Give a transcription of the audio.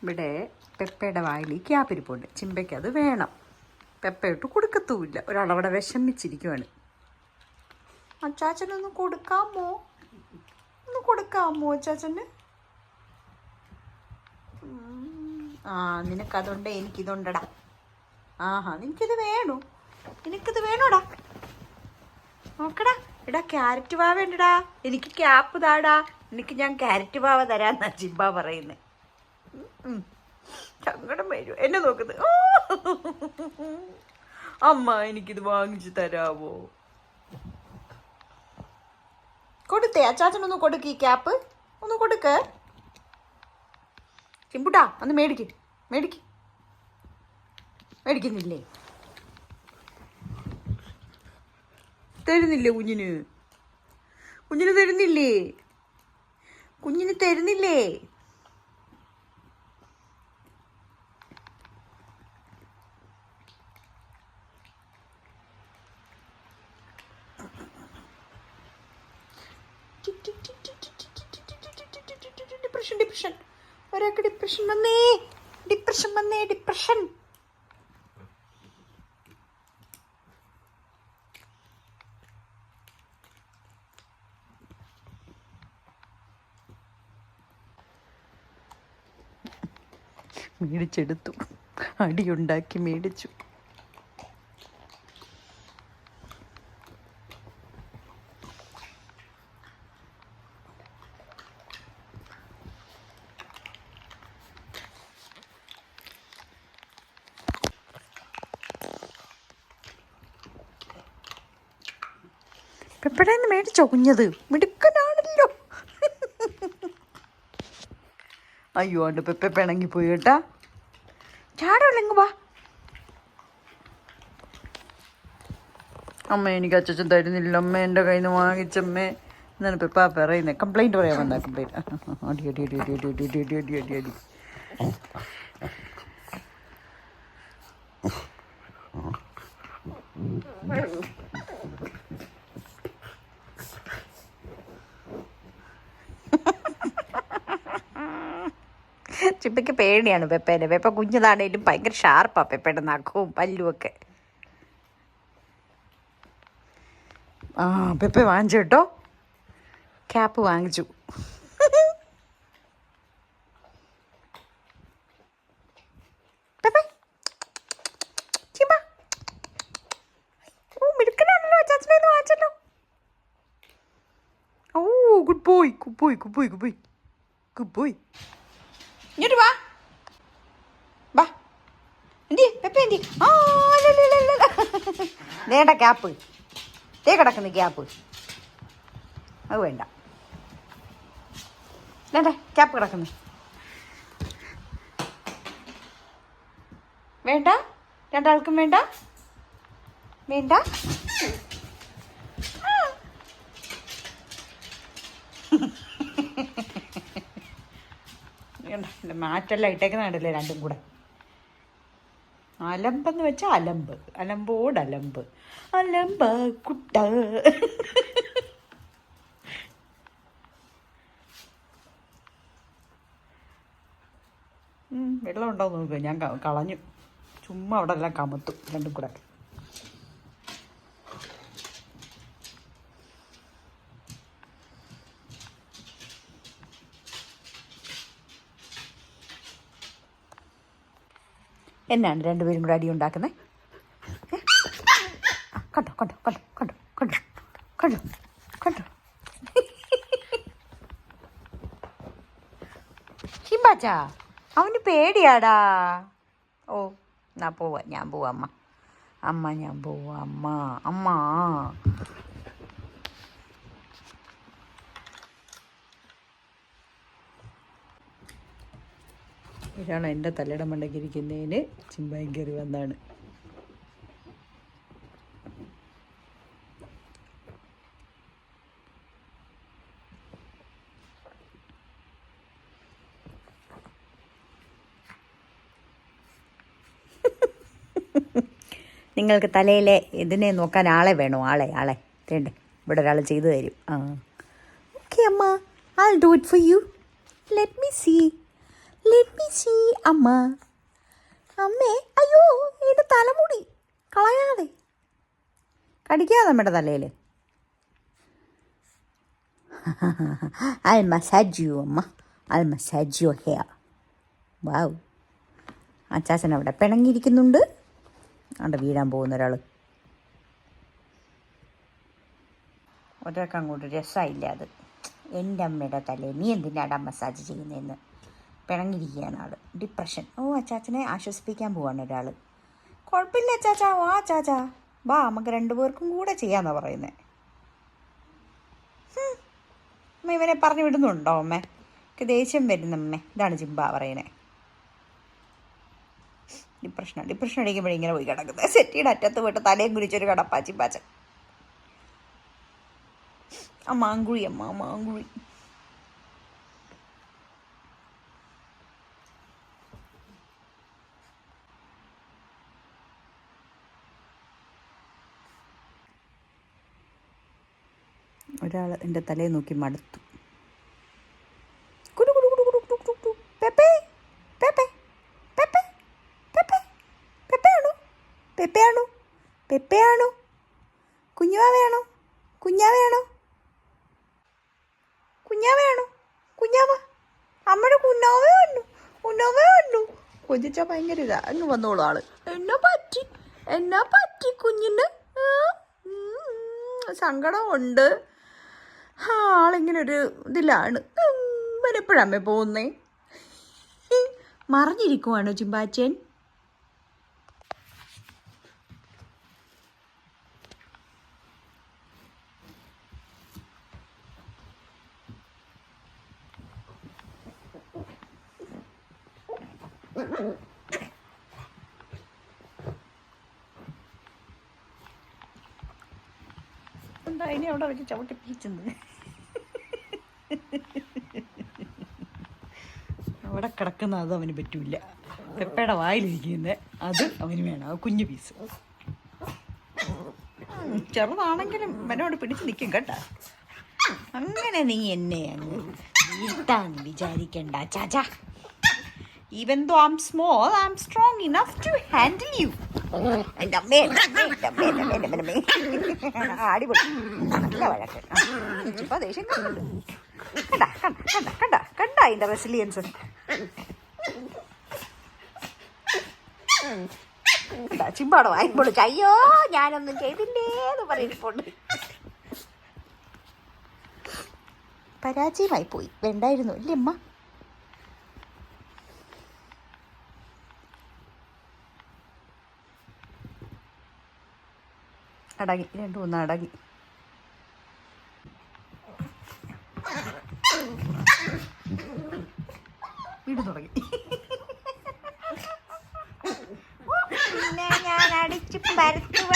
ഇവിടെ പെപ്പയുടെ വായിൽ ക്യാപ്പിരിപ്പുണ്ട്. ചിമ്പയ്ക്ക് അത് വേണം. പെപ്പയിട്ട് കൊടുക്കത്തുമില്ല. ഒരാളവിടെ വിഷമിച്ചിരിക്കുവാണ്. അച്ചാച്ചനൊന്ന് കൊടുക്കാമോ? ഒന്ന് കൊടുക്കാമോ അച്ചാച്ചന്? നിനക്കതുണ്ട്, എനിക്കിതുണ്ടടാ. ആഹാ, നിനക്കിത് വേണോ? നിനക്കിത് വേണോടാ? നോക്കടാ, എടാ ക്യാരറ്റ് പാവ ഉണ്ടടാ, എനിക്ക് ക്യാപ്പ് താടാ, എനിക്ക് ഞാൻ ക്യാരറ്റ് പാവ തരാന്നാ ചിമ്പ പറയുന്നത്. സങ്കടം വരും എന്നെ നോക്കുന്നത്. അമ്മ എനിക്കിത് വാങ്ങിച്ചു തരാവോ? കൊടുത്തേ അച്ചാച്ചനൊന്ന് കൊടുക്ക്. ഈ ക്യാപ്പ് ഒന്ന് കൊടുക്ക്. ചിമ്പുട്ടാ ഒന്ന് മേടിക്കുന്നില്ലേ? തരുന്നില്ലേ കുഞ്ഞിന് തരുന്നില്ലേ? കുഞ്ഞിന് തരുന്നില്ലേ? ഡിപ്രഷൻ ഒരാൾക്ക് ഡിപ്രഷൻ വന്നേ. മേടിച്ചെടുത്തു, അടിയുണ്ടാക്കി മേടിച്ചു. പെപ്പടേന്ന് മേടിച്ചോ കുഞ്ഞത്? മിടുക്കനാണല്ലോ. അയ്യോ ആണ്ട് പെപ്പ പിണങ്ങി പോയി കേട്ടാ. ചാടല്ലെങ്കിൽ വാ. അമ്മ എനിക്ക് അച്ഛൻ തരുന്നില്ല അമ്മ, എൻ്റെ കയ്യിൽ നിന്ന് വാങ്ങിച്ചമ്മേ എന്നാണ് പെപ്പ പറയുന്നത്. കംപ്ലൈൻറ്റ് പറയാൻ വന്നാ കംപ്ലൈൻറ്റ്. അടി. ചിപ്പയ്ക്ക് പേടിയാണ് പെപ്പേനെ. പെപ്പ കുഞ്ഞതാണേലും ഭയങ്കര ഷാർപ്പാണ് പെപ്പയുടെ നഖവും പല്ലും ഒക്കെ. പെപ്പ വാങ്ങിച്ചു കേട്ടോ, ക്യാപ്പ് വാങ്ങിച്ചു. മിടുക്കനാണല്ലോ, ചാച്ചനേന്ന് വാങ്ങിച്ചല്ലോ. Good boy. ഇങ്ങോട്ട് വാ. എന്തി പെപ്പ എന്തി? വേണ്ട ക്യാപ്പ്, കിടക്കുന്നു ക്യാപ്പ്. അത് വേണ്ട ക്യാപ്പ് കിടക്കുന്നു. വേണ്ട, രണ്ടാൾക്കും വേണ്ട. മാറ്റെല്ലാം ഇട്ടേക്കുന്ന കണ്ടില്ലേ രണ്ടും കൂടെ. അലമ്പെന്ന് വെച്ചാൽ അലമ്പ് കുട്ട. വെള്ളം ഉണ്ടോയെന്ന് നോക്കുക. ഞാൻ കളഞ്ഞു. ചുമ്മാ അവിടെ എല്ലാം കമത്തും രണ്ടും കൂടെ. എന്നാണ് രണ്ടുപേരും കൂടെ അടി ഉണ്ടാക്കുന്നത്? കണ്ടോ ഹിംബാച്ചാ, അവന് പേടിയാടാ. ഞാൻ പോവാ അമ്മ. ഒരാൾ എൻ്റെ തലയുടെ മണ്ടയ്ക്കിരിക്കുന്നതിന് ചിമ്പായും കയറി വന്നാണ്. നിങ്ങൾക്ക് തലയിലെ ഇതിനെ നോക്കാൻ ആളെ വേണോ? ആളെ തേണ്ട, ഇവിടെ ഒരാൾ ചെയ്തു തരും. ഓക്കെ അമ്മ, I'll do it for you. Let me see. അച്ചാച്ചി അമ്മ. അമ്മേ, അയ്യോ എൻ്റെ തലമുടി കളയാതെ, കടിക്കാതെ അമ്മയുടെ തലയിൽ. I'll massage you, അമ്മ. I'll massage your hair. വാവ്. അച്ചാച്ചൻ അവിടെ പിണങ്ങിയിരിക്കുന്നുണ്ട്. അവിടെ വീഴാൻ പോകുന്ന ഒരാൾക്ക് അങ്ങോട്ട് രസമായില്ല അത്. എൻ്റെ അമ്മയുടെ തലയിൽ നീ എന്തിനാടാ മസാജ് ചെയ്യുന്നതെന്ന് പിണങ്ങിയിരിക്കുകയാണ് ആൾ. ഡിപ്രഷൻ. ഓ, അച്ചാച്ചനെ ആശ്വസിപ്പിക്കാൻ പോവാണ് ഒരാൾ. കുഴപ്പമില്ല അച്ചാച്ചാ, വാ അച്ചാച്ചാ, വാ, നമുക്ക് രണ്ടുപേർക്കും കൂടെ ചെയ്യാമെന്നാണ് പറയുന്നത്. അമ്മ ഇവനെ പറഞ്ഞു വിടുന്നുണ്ടോ അമ്മേ? എനിക്ക് ദേഷ്യം വരുന്ന അമ്മേ. ഇതാണ് ജിംബ പറയണേ. ഡിപ്രഷൻ അടിക്കുമ്പോഴിങ്ങനെ പോയി കിടക്കുന്നത്. സെറ്റിയുടെ അറ്റത്ത് പോയിട്ട് തലയും കുരിച്ചൊരു കടപ്പാച്ചിപ്പാച്ചൻ. മാങ്കുഴി അമ്മ, മാങ്കുഴി. ഒരാൾ എൻ്റെ തലയെ നോക്കി മടുത്തു. പെപ്പേ പെപ്പേ പെപ്പേ പെപ്പേ പെപ്പയാണോ? പെപ്പയാണോ? പെപ്പയാണോ? കുഞ്ഞാവയാണോ? കുഞ്ഞാവയാണോ? കുഞ്ഞാവയാണോ? കുഞ്ഞാവ, അമ്മയുടെ കുഞ്ഞാവേ വന്നു, കുഞ്ഞാവേ വന്നു. കൊതിച്ച ഭയങ്കര ഇതാ. അങ്ങ് വന്നോളൂ ആള്. എന്നാ പറ്റി കുഞ്ഞിന്? സങ്കടമുണ്ട്. ആളിങ്ങനെ ഒരു ഇതിലാണ്. ഇവരെപ്പോഴമ്മേ പോകുന്നേ? മറിഞ്ഞിരിക്കുവാണോ ചിമ്പാച്ചൻ? എന്താ ഇനി അവിടെ വെച്ച് ചവിട്ടി പിടിച്ചത്? അവിടെ കിടക്കുന്ന അത് അവന് പറ്റൂല. പെപ്പയുടെ വായിലിരിക്കുന്നത് അത് അവന് വേണം. ആ കുഞ്ഞു പീസ് ചെറുതാണെങ്കിലും അവനോട് പിടിച്ച് നിൽക്കും കേട്ടാ. അങ്ങനെ നീ എന്നെ അങ്ങ് വീഴ്ത്താന്ന് വിചാരിക്കണ്ട ചാച്ചാ. Even though I'm small, I'm strong enough to handle you. എൻ്റെ അമ്മേ, അടിപൊളി. നല്ല വഴക്ക്. ഇപ്പം ദേഷ്യം കണ്ട അതിൻ്റെ റെസിലിയൻസ്. ചിമ്പാടെ വായ്പൊളി. അയ്യോ ഞാനൊന്നും ചെയ്തില്ലേ എന്ന് പറഞ്ഞിട്ടുണ്ട്. പരാജയമായി പോയി. വേണ്ടായിരുന്നു അല്ലേ അമ്മ? അടങ്ങി, രണ്ടു മൂന്ന് അടങ്ങി. വീട് തുടങ്ങി. പിന്നെ ഞാൻ അടിച്ച് പരത്തും.